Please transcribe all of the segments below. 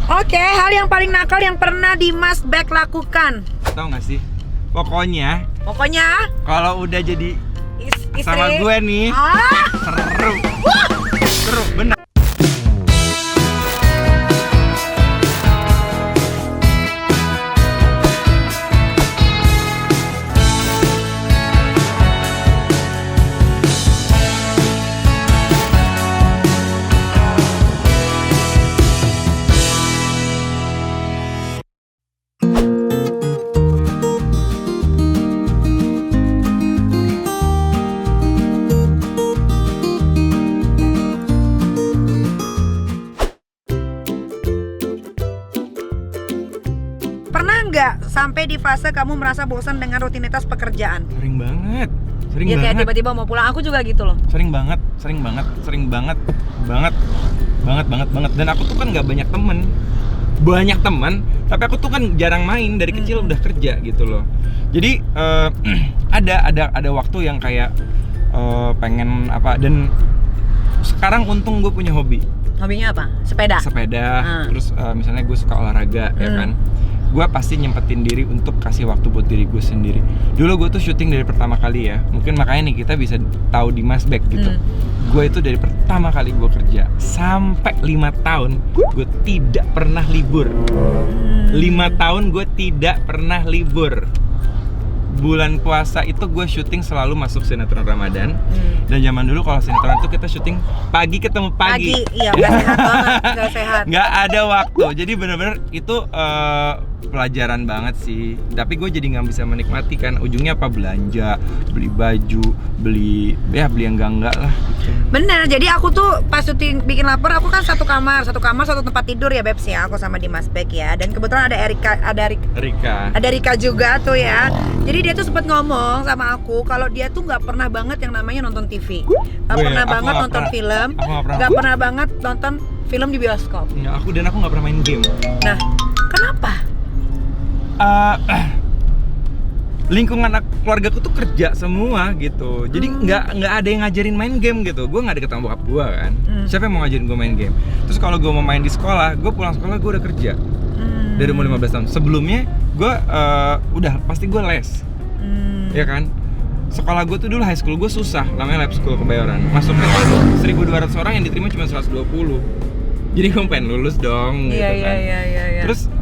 Oke, hal yang paling nakal yang pernah Dimas Beck lakukan. Tahu nggak sih? Pokoknya kalau udah jadi istri sama gue nih seru. Seru, bener. Pernah nggak sampai di fase kamu merasa bosan dengan rutinitas pekerjaan? Sering banget. Ya kayak tiba-tiba mau pulang, aku juga gitu loh. Sering banget. Dan aku tuh kan nggak banyak teman, tapi aku tuh kan jarang main dari kecil udah kerja gitu loh. Jadi ada waktu yang kayak pengen apa, dan sekarang untung gue punya hobi. Hobinya apa? Sepeda. Terus misalnya gue suka olahraga ya kan. Gue pasti nyempetin diri untuk kasih waktu buat diri gue sendiri. Dulu gue tuh syuting dari pertama kali ya. Mungkin makanya nih kita bisa tahu Dimas Beck gitu. Gue itu dari pertama kali gue kerja sampai 5 tahun gue tidak pernah libur. 5 tahun gue tidak pernah libur. Bulan puasa itu gue syuting selalu masuk sinetron Ramadan. Dan zaman dulu kalau sinetron itu kita syuting pagi ketemu pagi. Iya, gak sehat banget, gak sehat. Gak ada waktu, jadi bener-bener itu pelajaran banget sih. Tapi gue jadi nggak bisa menikmati kan. Ujungnya apa, belanja, beli baju, beli yang enggak lah gitu. Bener, jadi aku tuh pas syuting Bikin Lapar, aku kan satu kamar, satu tempat tidur ya Bebs ya. Aku sama Dimas Beck ya. Dan kebetulan ada ada Rika juga tuh ya. Jadi dia tuh sempat ngomong sama aku kalau dia tuh nggak pernah banget yang namanya nonton TV, nggak pernah banget nonton film, nggak pernah banget nonton film di bioskop. Ya, aku nggak pernah main game. Nah, kenapa? Lingkungan keluargaku tuh kerja semua gitu, jadi nggak ada yang ngajarin main game gitu. Gue nggak deket sama bokap gue kan. Siapa yang mau ngajarin gue main game? Terus kalau gue mau main di sekolah, gue pulang sekolah gue udah kerja dari umur 15 tahun. Sebelumnya gue udah pasti gue les. Ya kan, sekolah gue tuh dulu high school gue susah, namanya lab school Kebayoran. Masuknya 1.200 orang yang diterima cuma 120. Jadi gue pengen lulus dong gitu kan. Iya. Terus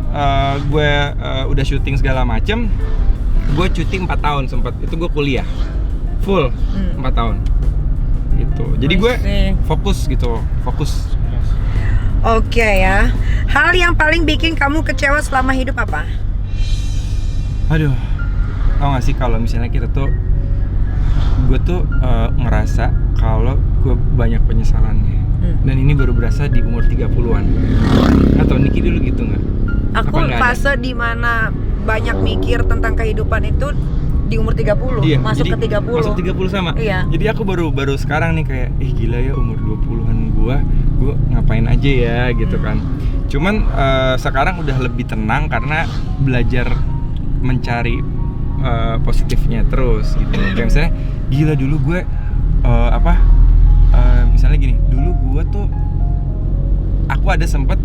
gue udah syuting segala macem. Gue cuti 4 tahun sempat, itu gue kuliah full 4 tahun gitu. Jadi gue fokus. Oke ya. Hal yang paling bikin kamu kecewa selama hidup apa? Aduh, tau gak sih kalau misalnya gue tuh ngerasa kalau gue banyak penyesalannya. Dan ini baru berasa di umur 30-an. Atau Niki dulu gitu gak? Aku fase dimana banyak mikir tentang kehidupan itu di umur 30, iya, masuk ke 30. Masuk 30 sama. Iya. Jadi aku baru sekarang nih kayak gila ya, umur 20-an gue ngapain aja ya gitu kan. Cuman sekarang udah lebih tenang karena belajar mencari positifnya terus gitu. Kayak misalnya gila dulu gue misalnya gini, dulu gue tuh aku ada sempet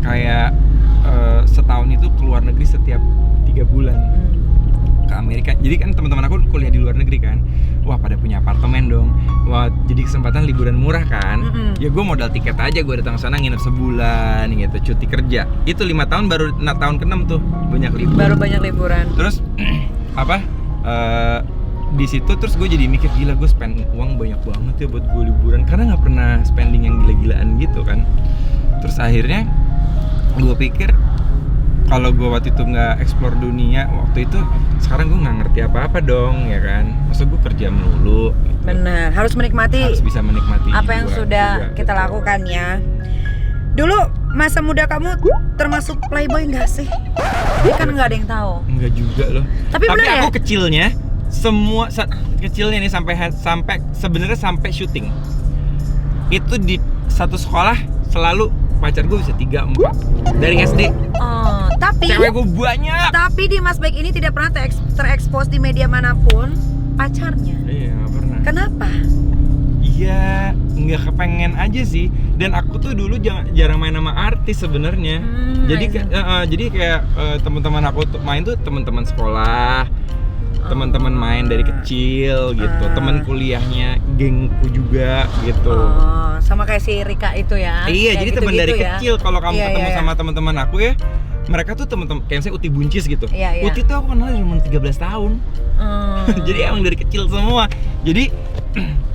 kayak setahun itu keluar negeri setiap 3 bulan ke Amerika. Jadi kan teman-teman aku kuliah di luar negeri kan, wah pada punya apartemen dong, wah jadi kesempatan liburan murah kan. Ya gue modal tiket aja, gue datang sana nginep sebulan gitu, cuti kerja. Itu 5 tahun baru tahun ke-6 tuh banyak liburan. Terus di situ terus gue jadi mikir gila, gue spend uang banyak banget ya buat gue liburan karena nggak pernah spending yang gila-gilaan gitu kan. Terus akhirnya gue pikir kalau gue waktu itu nggak explore dunia waktu itu, sekarang gue nggak ngerti apa-apa dong ya kan. Masa gue kerja melulu gitu. Benar, harus bisa menikmati apa yang sudah kita lakukan ya. Dulu masa muda kamu termasuk playboy nggak sih? Ini kan nggak ada yang tahu. Enggak juga loh. Tapi aku kecilnya nih sampai sebenarnya sampai syuting itu di satu sekolah selalu pacar gue bisa 3-4 dari SD. Tapi cewek gue banyak. Tapi Dimas Beck ini tidak pernah terekspos di media manapun pacarnya. Iya, nggak pernah. Kenapa? Iya ya nggak kepengen aja sih. Dan aku tuh dulu jarang main sama artis sebenarnya. Jadi kayak teman-teman aku tuh main tuh teman-teman sekolah, teman-teman main dari kecil gitu, teman kuliahnya, gengku juga gitu. Sama kayak si Rika itu ya. Iya, jadi teman dari ya. kecil. Kalau kamu ketemu sama teman-teman aku ya, mereka tuh teman-teman kayak misalnya Uti Buncis gitu. Uti tuh aku kenal dari umur 13 tahun. Jadi emang dari kecil semua. Jadi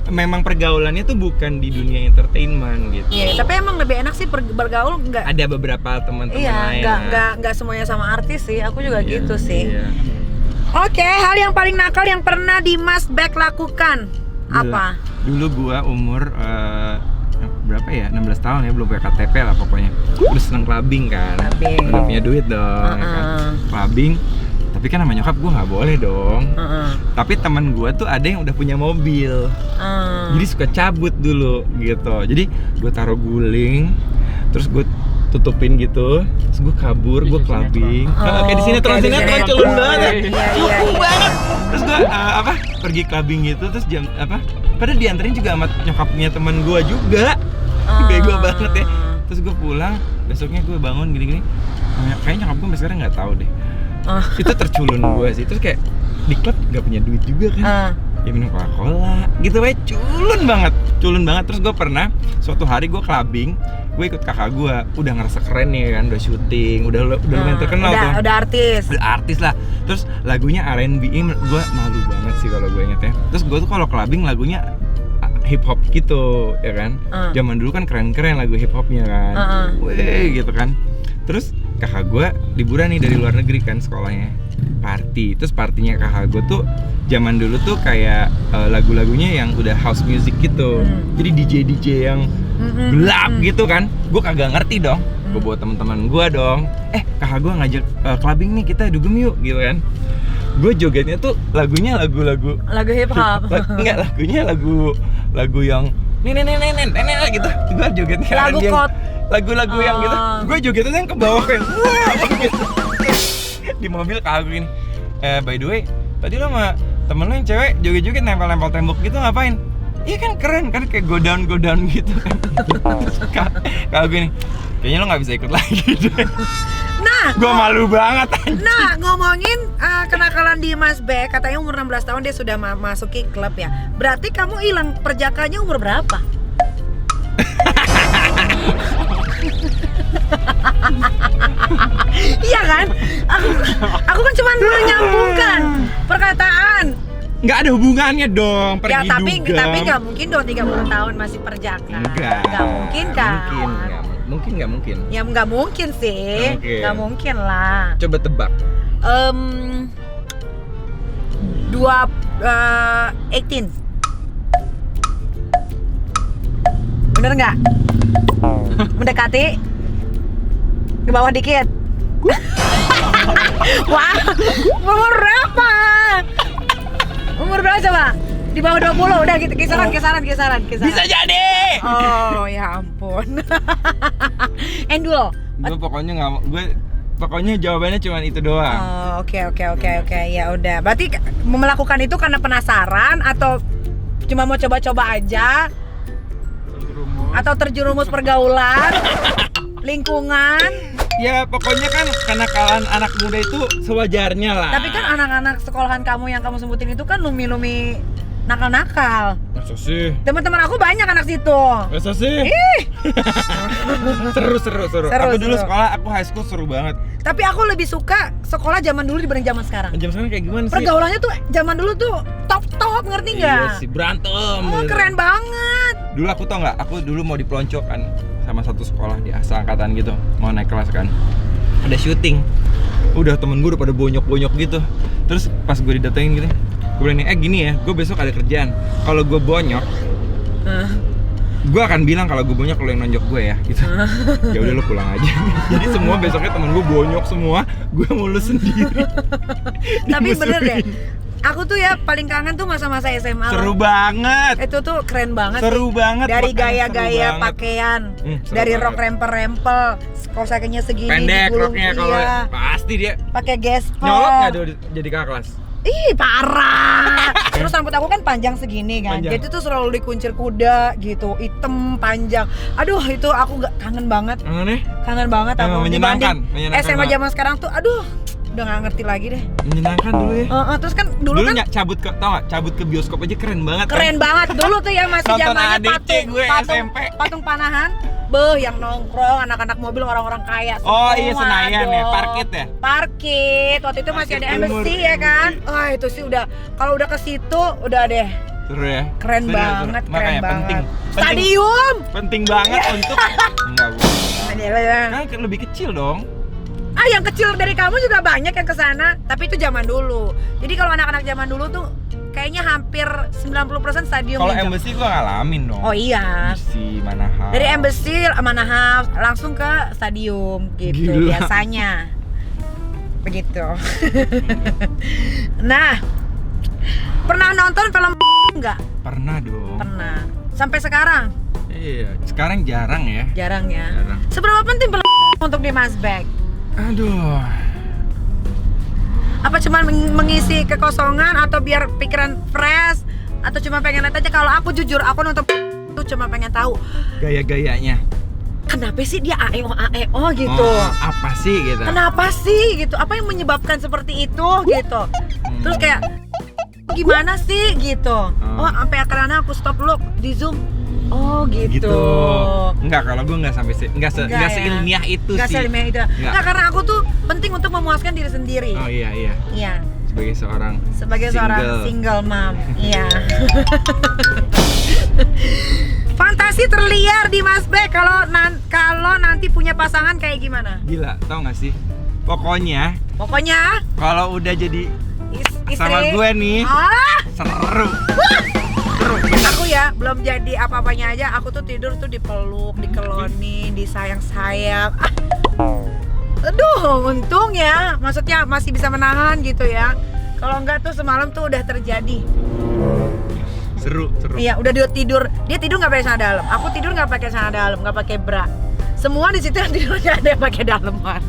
memang pergaulannya tuh bukan di dunia entertainment gitu. Iya, tapi emang lebih enak sih bergaul enggak. Ada beberapa teman-teman lain. Iya, enggak semuanya sama artis sih. Aku juga gitu sih. Iya. Oke, hal yang paling nakal yang pernah Dimas Beck lakukan apa? Dulu gua umur berapa ya? 16 tahun ya, belum punya KTP lah pokoknya. Terus seneng clubbing kan. Udah punya duit dong, ya kan. Clubbing. Tapi kan sama nyokap gue nggak boleh dong. Tapi teman gue tuh ada yang udah punya mobil. Jadi suka cabut dulu gitu. Jadi gue taruh guling, terus gue tutupin gitu, terus gue kabur, gue clubbing. Kayak di sinetron culun banget. Cukup banget. Terus gue pergi clubbing gitu, terus jam padahal dianterin juga sama nyokapnya teman gue juga. Bego banget ya. Terus gue pulang, besoknya gue bangun gini-gini. Kayaknya nyokap gue sampai sekarang nggak tahu deh. Itu terculun gue sih. Terus kayak di klub gak punya duit juga kan. Ya minum Coca-Cola gitu aja, culun banget. Terus gue pernah suatu hari gue clubbing, gue ikut kakak gue, udah ngerasa keren nih kan, udah syuting, udah lumayan terkenal tuh. Udah artis lah. Terus lagunya R&B, gue malu banget sih kalau gue inget ya. Terus gue tuh kalau clubbing lagunya hip hop gitu ya kan. Zaman dulu kan keren-keren lagu hip hopnya kan. Weh gitu kan. Terus kakak gue liburan nih dari luar negeri kan sekolahnya, party. Terus partinya kakak gue tuh zaman dulu tuh kayak lagu-lagunya yang udah house music gitu. Jadi DJ yang gelap gitu kan. Gue kagak ngerti dong. Gue bawa teman-teman gue dong. Kakak gue ngajak clubbing nih, kita dugem yuk gitu kan. Gue jogetnya tuh lagunya lagu hip hop. Enggak, lagunya lagu yang nenek gitu. Gue jogetnya lagu-lagu yang gitu. Gue jogetnya yang ke bawah kayak gitu. Di mobil kakak gue gini, by the way, tadi lo sama temen lo yang cewek joget-joget nempel-nempel tembok gitu ngapain? Iya kan keren kan, kayak go down gitu kan. Kakak gue nih, kayaknya lo nggak bisa ikut lagi deh. Nah, gue malu banget. Nah, ngomongin kenakalan Dimas Beck, katanya umur 16 tahun dia sudah masuki klub ya. Berarti kamu hilang perjakanya umur berapa? Iya kan? Aku kan cuma menyambungkan perkataan. Nggak ada hubungannya dong, pergi ya, tapi nggak mungkin dong 30 tahun masih perjaka. Nggak mungkin kan? Nggak mungkin. Ya nggak mungkin sih, nggak mungkin lah. Coba tebak. 18. Bener nggak? Mendekati? Ke bawah dikit? Wah, umur berapa? Umur berapa coba? Di bawah 20, udah gitu, kisaran. Bisa jadi! Oh ya ampun. Endul? Pokoknya jawabannya cuma itu doang. Oh, oke, ya udah. Berarti melakukan itu karena penasaran atau cuma mau coba-coba aja? Atau terjerumus pergaulan, lingkungan? Ya pokoknya kan kenakalan anak muda itu sewajarnya lah. Tapi kan anak-anak sekolahan kamu yang kamu sebutin itu kan lumi-lumi nakal-nakal. Masa sih? Teman-teman aku banyak anak situ. Masa sih? Seru. Aku dulu sekolah, aku high school seru banget. Tapi aku lebih suka sekolah zaman dulu dibanding zaman sekarang. Zaman sekarang kayak gimana sih? Pergaulannya tuh zaman dulu tuh top, ngerti nggak? Iya sih, berantem. Oh, keren banget. Dulu aku tau nggak? Aku dulu mau dipelonco kan sama satu sekolah di seangkatan gitu, mau naik kelas kan. Ada syuting. Udah temen gue udah pada bonyok gitu. Terus pas gue didatengin gitu, gue bilang nih, gini ya, gue besok ada kerjaan. Kalau gue bonyok, gue akan bilang kalau gue bonyok, lo yang nonjok gue ya, gitu. Ya udah lo pulang aja. Jadi semua besoknya temen gue bonyok semua, gue mulus sendiri. Tapi bener deh, aku tuh ya paling kangen tuh masa-masa SMA. Seru banget. Itu tuh keren banget. Seru banget. Dari gaya-gaya pakaian, dari rok rempel-rempel, kaosnya segini, pendek roknya kalau pasti dia. Pakai gesper. Nyolot nggak jadi kakak kelas? Ih, parah. Terus rambut aku kan panjang segini kan. Panjang. Jadi tuh selalu dikuncir kuda gitu, hitam panjang. Aduh, itu aku gak kangen banget. Kangen banget aku. Menyenangkan, Dibanding SMA banget. zaman sekarang tuh aduh, udah gak ngerti lagi deh. Menyenangkan dulu ya. Terus kan dulu kan cabut ke bioskop aja keren banget keren banget dulu tuh ya, masih Nonton zamannya ADC gue SMP. patung panahan. Beuh, yang nongkrong anak-anak mobil, orang-orang kaya semua. Oh iya, Senayan ya, dong. Parkit ya? Parkit, waktu itu masih ada Parkit Timur. embassy ya kan. Wah, itu sih udah, kalau udah ke situ udah deh. Seru ya? Keren Seru. banget, Makanya keren banget. penting Stadium. penting banget untuk enggak Kan kan lebih kecil dong. yang kecil dari kamu juga banyak yang kesana. Tapi itu zaman dulu. Jadi kalau anak-anak zaman dulu tuh kayaknya hampir 90% stadium. Kalau nih, embassy gua ngalamin dong. Oh iya. Embassy Manahan. Dari embassy Manahan langsung ke stadium gitu. Gila. Biasanya. Begitu. Nah, pernah nonton film enggak? Pernah dong. Pernah. Sampai sekarang? Iya, sekarang jarang ya. Jarang ya. Jarang. Seberapa penting film untuk Dimas Beck? Aduh. Apa cuma mengisi kekosongan atau biar pikiran fresh atau cuma pengen lihat aja? Kalau aku jujur, aku nonton itu cuma pengen tahu Gaya-gayanya. kenapa sih dia AEO gitu. Apa sih gitu? Kenapa sih gitu? Apa yang menyebabkan seperti itu gitu? Terus kayak gimana sih gitu? Oh, sampai akhirnya aku stop dulu di Zoom. Oh gitu. Enggak, kalau gue enggak sampai enggak ya. seilmiah itu Nggak sih. seilmiah itu. Nggak, karena aku tuh penting untuk memuaskan diri sendiri. Oh iya. Iya. Sebagai seorang single mom. Iya. Fantasi terliar di Mas Beck kalau nanti punya pasangan kayak gimana? Gila, tau gak sih? Pokoknya kalau udah jadi istri sama gue nih seru. Aku ya belum jadi apa-apanya aja, aku tuh tidur tuh dipeluk, dikelonin, disayang-sayang. Aduh, untung ya, maksudnya masih bisa menahan gitu ya. Kalau enggak tuh semalam tuh udah terjadi. Seru. Iya, udah dia tidur nggak pakai celana dalam. Aku tidur nggak pakai celana dalam, nggak pakai bra. Semua di situ yang tidurnya ada yang pakai daleman.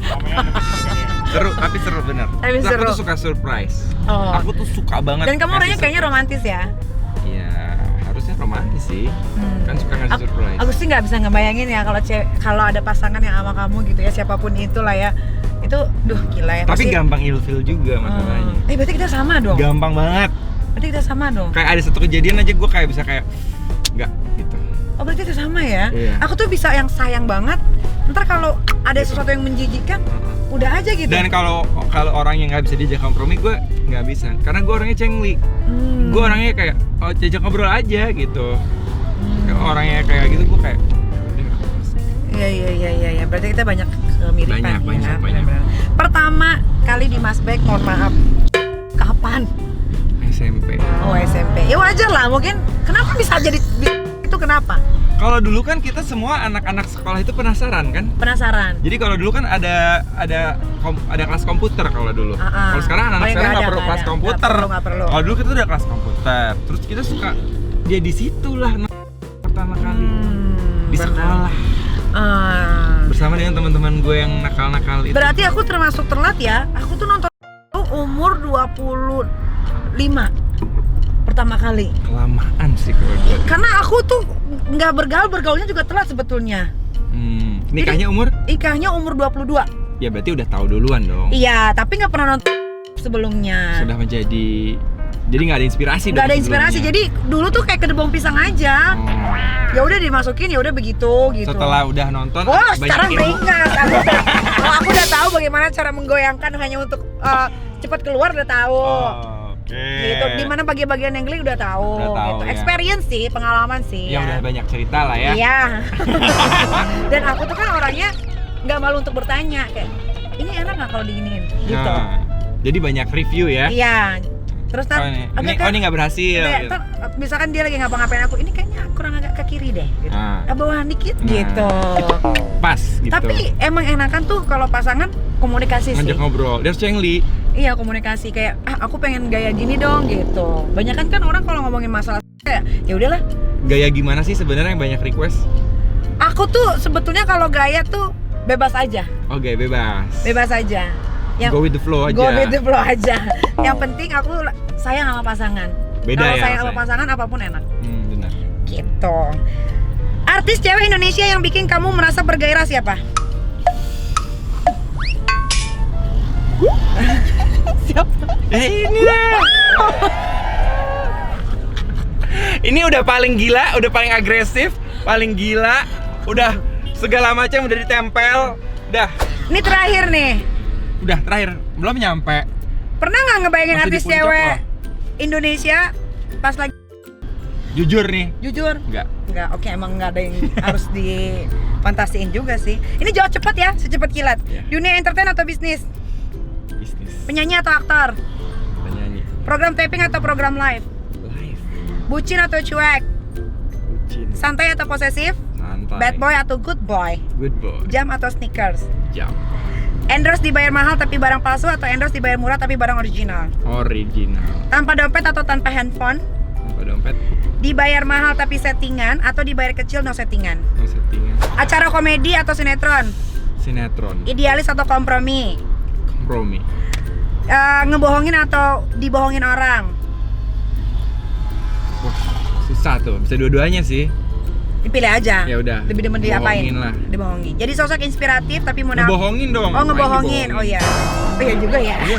Seru bener. Tapi seru. Aku tuh suka surprise. Oh. Aku tuh suka banget. Dan kamu orangnya kayaknya romantis ya? Iya, harusnya romantis sih. Kan suka ngasih surprise. Aku sih nggak bisa ngebayangin ya kalau ada pasangan yang sama kamu gitu ya, siapapun itulah ya. Itu gila ya. Tapi gampang ilfil juga masalahnya. Berarti kita sama dong. Gampang banget. Berarti kita sama dong. Kayak ada satu kejadian aja gue kayak bisa kayak enggak gitu. Oh, berarti kita sama ya? Iya. Aku tuh bisa yang sayang banget. Ntar kalau ada Gitu. sesuatu yang menjijikkan, udah aja gitu. Dan kalau orang yang nggak bisa diajak kompromi, gue nggak bisa. Karena gue orangnya cengli. Gue orangnya kayak diajak ngobrol aja gitu. Orangnya kayak gitu, gue kayak Iya. Berarti kita banyak kemiripan ya. Banyak. Pertama kali di Mas Beck, mohon maaf. Kapan? SMP. Oh, SMP. Ya wajar lah, mungkin kenapa bisa jadi itu kenapa? Kalau dulu kan kita semua anak-anak sekolah itu penasaran kan? Penasaran. Jadi kalau dulu kan ada kelas komputer kalau dulu. Kalau sekarang anak-anak sekarang nggak perlu kelas komputer. Nggak perlu. Kalau dulu kita udah kelas komputer. Terus kita suka dia di situlah pertama kali di sekolah. Bersama dengan teman-teman gue yang nakal-nakal itu. Berarti aku termasuk telat ya. Aku tuh nonton umur 25 pertama kali. Kelamaan sih kalau gue. Karena aku tuh nggak bergaulnya juga telat sebetulnya. Nikahnya Nikahnya umur 22. Ya berarti udah tahu duluan dong. Iya, tapi nggak pernah nonton sebelumnya. Sudah menjadi, jadi nggak ada inspirasi. Nggak ada inspirasi. Jadi dulu tuh kayak kedebong pisang aja. Ya udah dimasukin, ya udah begitu gitu. Setelah udah nonton, sekarang beringas. Aku udah tahu bagaimana cara menggoyangkan hanya untuk cepat keluar, udah tahu. Gitu. Di mana bagian-bagian yang geli udah tahu. Gitu. Ya. Experience sih, pengalaman sih. Ya udah banyak cerita lah ya. Iya. Dan aku tuh kan orangnya nggak malu untuk bertanya kayak ini enak nggak kalau diginiin gitu. Jadi banyak review ya. Iya. Terus ini nggak berhasil. Gitu. Misalkan dia lagi ngapa-ngapain aku, ini kayaknya kurang agak ke kiri deh. Gitu. Bawahan dikit gitu. Pas gitu. Tapi emang enakan tuh kalau pasangan komunikasi sih. Ngajak ngobrol. Dia cengli. Iya, komunikasi kayak aku pengen gaya gini dong gitu. Banyakan kan orang kalau ngomongin masalah kayak ya udahlah. Gaya gimana sih sebenarnya yang banyak request? Aku tuh sebetulnya kalau gaya tuh bebas aja. Oke, bebas. Bebas aja. go with the flow aja. Go with the flow aja. Yang penting aku sayang sama pasangan. Beda kalau ya, sayang sama pasangan apapun enak. Benar. Gitu. Artis cewek Indonesia yang bikin kamu merasa bergairah siapa? Siapa? Ini lah. Ini udah paling gila, udah paling agresif, paling gila, udah segala macam udah ditempel, udah. Ini terakhir nih. Udah terakhir, belum nyampe. Pernah nggak ngebayangin Masih artis di puncak cewek loh. Indonesia pas lagi? Jujur nih, Jujur? enggak. Enggak, oke, emang nggak ada yang harus difantasiin juga sih. Ini jawab cepat ya, secepat kilat. Yeah. Dunia entertain atau bisnis? Bisnis. Penyanyi atau aktor? Penyanyi. Program taping atau program live? Live. Bucin atau cuek? Bucin. Santai atau posesif? Santai. Bad boy atau good boy? Good boy. Jam atau sneakers? Jam. Endorse dibayar mahal tapi barang palsu atau endorse dibayar murah tapi barang original? Original. Tanpa dompet atau tanpa handphone? Tanpa dompet. Dibayar mahal tapi settingan atau dibayar kecil no settingan? No settingan. Acara komedi atau sinetron? Sinetron. Idealis atau kompromi? Kompromi. Ngebohongin atau dibohongin orang? Wah, susah tuh. Bisa dua-duanya sih. Dipilih aja. Ya udah. Lebih demen diapain? Bohongin lah. Dibohongin. Jadi sosok inspiratif tapi munafik. Ngebohongin dong. Oh, Ngapain ngebohongin. dibohongin? Oh iya. Oh iya juga ya. Iya.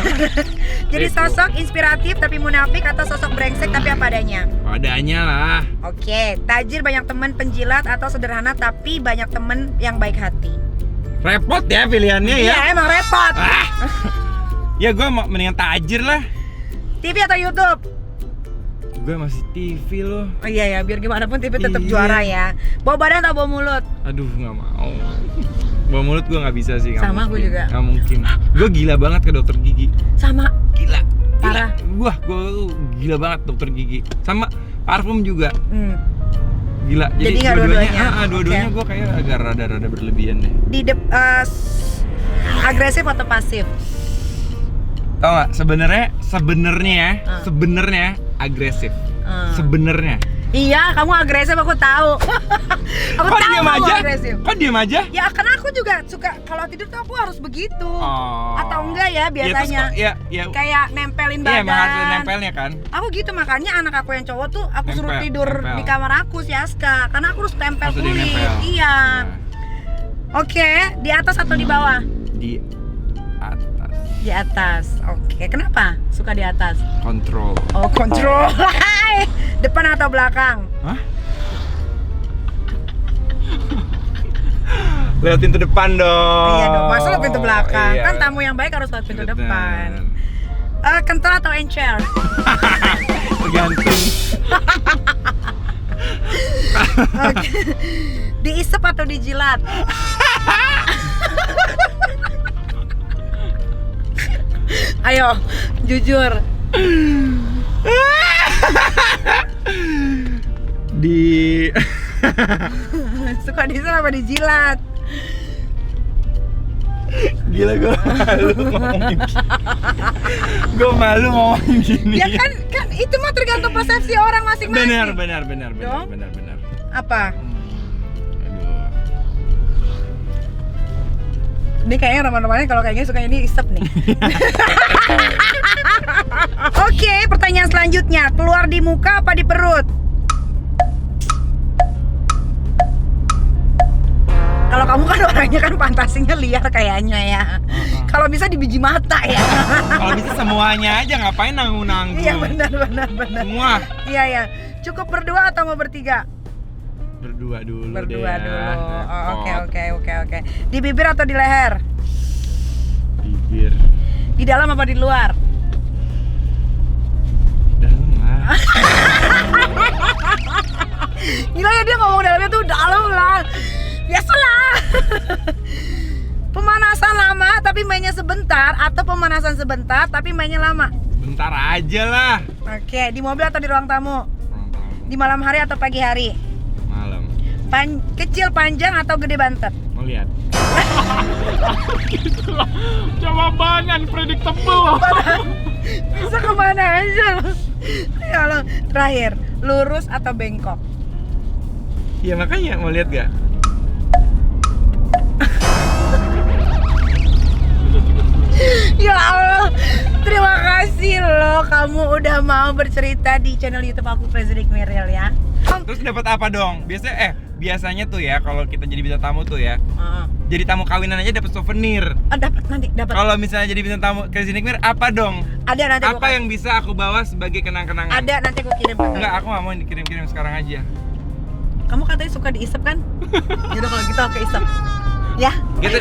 Jadi Itu. sosok inspiratif tapi munafik atau sosok brengsek tapi apa adanya? Padanya lah. Oke, tajir banyak teman penjilat atau sederhana tapi banyak teman yang baik hati? Repot ya pilihannya ya. Iya, emang repot. Ya gue mendingan tajir lah. TV atau YouTube? Gue masih TV loh. Oh iya ya, biar gimana pun TV tetap Iya. juara ya. Bawa badan atau bawa mulut? Aduh nggak mau. Bawa mulut gue nggak bisa sih. Sama, gue juga. Nggak mungkin. Gue gila banget ke dokter gigi. Sama. Gila. Parah. Wah, gue gila banget dokter gigi. Sama parfum juga. Gila. Jadi nggak dua-duanya? Dua-duanya Oke. gue kayak agak rada-rada berlebihan deh. Agresif atau pasif? Tau nggak? Sebenarnya agresif. Sebenarnya. Iya, kamu agresif, aku tahu. Aku Kok tahu diem kamu aja? agresif. Kok diem aja? Ya karena aku juga suka kalau tidur tuh aku harus begitu. Oh. Atau enggak ya biasanya? Ya. Kayak nempelin Iya, badan. emang harus ada nempelnya kan? Aku gitu, makanya anak aku yang cowok tuh aku suruh Nempel, tidur nempel. di kamar aku si Aska, karena aku harus tempel Harus ada yang kulit. nempel. Iya. Oke, di atas atau di bawah? Di atas. Di atas. Oke, kenapa suka di atas? Kontrol. Oh, kontrol. Depan atau belakang? Hah? Lewat pintu depan dong. Iya dong, masa lewat pintu belakang? Iya. Kan tamu yang baik harus lewat pintu Betul. depan. Kental atau encer? Tergantung. Oke. Diisep atau dijilat? Ayo, jujur. Di Suka diisep apa dijilat? Gila gue malu ngomongin gini. Gue malu ngomongin gini. Ya kan itu mah tergantung persepsi orang masing-masing. Benar. Dong. Benar. Apa? Aduh. Ini kayaknya teman-temannya kalau kayaknya suka ini isep nih. Oke, pertanyaan selanjutnya. Keluar di muka apa di perut? Kalau kamu kan orangnya kan fantasinya liar kayaknya ya. Kalau bisa di biji mata ya. Kalau bisa semuanya aja, ngapain nanggung-nanggung. Iya benar. Semua. Iya. Cukup berdua atau mau bertiga? Berdua dulu Berdua deh. dulu. Oh, Repot. oke. Di bibir atau di leher? Bibir. Di dalam apa di luar? Dalam lah. Gila ya, dia ngomong dalamnya tuh dalam lah. Biasalah. Pemanasan lama tapi mainnya sebentar atau pemanasan sebentar tapi mainnya lama? Bentar aja lah. Oke, di mobil atau di ruang tamu? Kurang tahu. Di malam hari atau pagi hari? Malam. Kecil panjang atau gede bantet? Mau lihat. Jawaban unpredictable. Bisa kemana aja loh. Ya Allah. Terakhir, lurus atau bengkok? Iya makanya mau lihat gak? Ya Ya Allah, terima kasih loh kamu udah mau bercerita di channel YouTube aku Fredrik Miril ya. Terus dapat apa dong? Biasanya tuh ya kalau kita jadi bintang tamu tuh ya, jadi tamu kawinan aja dapat souvenir. Dapat. Kalau misalnya jadi bintang tamu Crazy Nikmir, apa dong? Ada nanti. Apa yang bisa aku bawa sebagai kenang-kenangan? Ada nanti aku kirim. Enggak, aku nggak mau dikirim-kirim sekarang aja. Kamu katanya suka diisep kan? Yaudah kalau gitu aku isep. Ya. Gitu.